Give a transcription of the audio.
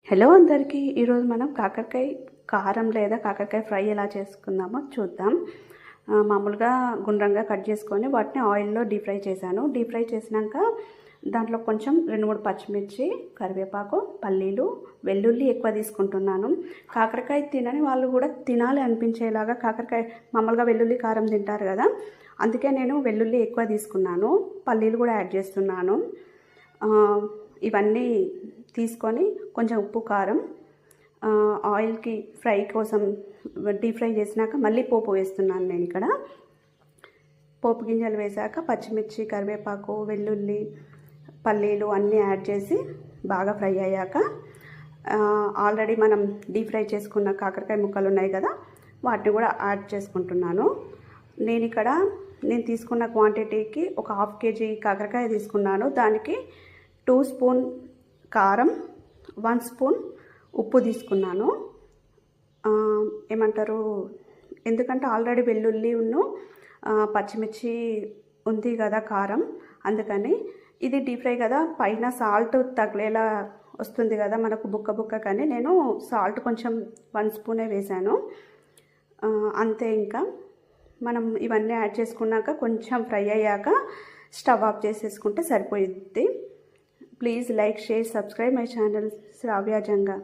Hello అందరికీ ఈరోజు మనం కాకరకాయ కారం లేదా కాకరకాయ ఫ్రై ఎలా చేసుకుందామో చూద్దాం. మామూలుగా గుండ్రంగా కట్ చేసుకొని వాటిని ఆయిల్లో డీప్ ఫ్రై చేశాను. డీప్ ఫ్రై చేసినాక దాంట్లో కొంచెం 2-3 పచ్చిమిర్చి, కరివేపాకు, పల్లీలు, వెల్లుల్లి ఎక్కువ తీసుకుంటున్నాను. కాకరకాయ తినని వాళ్ళు కూడా తినాలి అనిపించేలాగా కాకరకాయ మామూలుగా వెల్లుల్లి కారం తింటారు కదా, అందుకే నేను వెల్లుల్లి ఎక్కువ తీసుకున్నాను. పల్లీలు కూడా యాడ్ చేస్తున్నాను. ఇవన్నీ తీసుకొని కొంచెం ఉప్పు, కారం, ఆయిల్కి ఫ్రై కోసం డీప్ ఫ్రై చేసినాక మళ్ళీ పోపు వేస్తున్నాను. నేను ఇక్కడ పోపు గింజలు వేసాక పచ్చిమిర్చి, కరివేపాకు, వెల్లుల్లి, పల్లీలు అన్నీ యాడ్ చేసి బాగా ఫ్రై అయ్యాక ఆల్రెడీ మనం డీప్ ఫ్రై చేసుకున్న కాకరకాయ ముక్కలు ఉన్నాయి కదా, వాటిని కూడా యాడ్ చేసుకుంటున్నాను. నేను తీసుకున్న క్వాంటిటీకి ఒక 1/2 kg కాకరకాయ తీసుకున్నాను. దానికి 2 స్పూన్ కారం, 1 స్పూన్ ఉప్పు తీసుకున్నాను. ఎందుకంటే ఆల్రెడీ వెల్లుల్లి పచ్చిమిర్చి ఉంది కదా కారం, అందుకని ఇది డీప్ ఫ్రై కదా, పైన సాల్ట్ తగిలేలా వస్తుంది కదా మనకు బుక్క కానీ నేను సాల్ట్ కొంచెం 1 స్పూనే వేశాను అంతే. ఇంకా మనం ఇవన్నీ యాడ్ చేసుకున్నాక కొంచెం ఫ్రై అయ్యాక స్టవ్ ఆఫ్ చేసేసుకుంటే సరిపోయిద్ది. Please like, share, subscribe my channel Shravya Janga.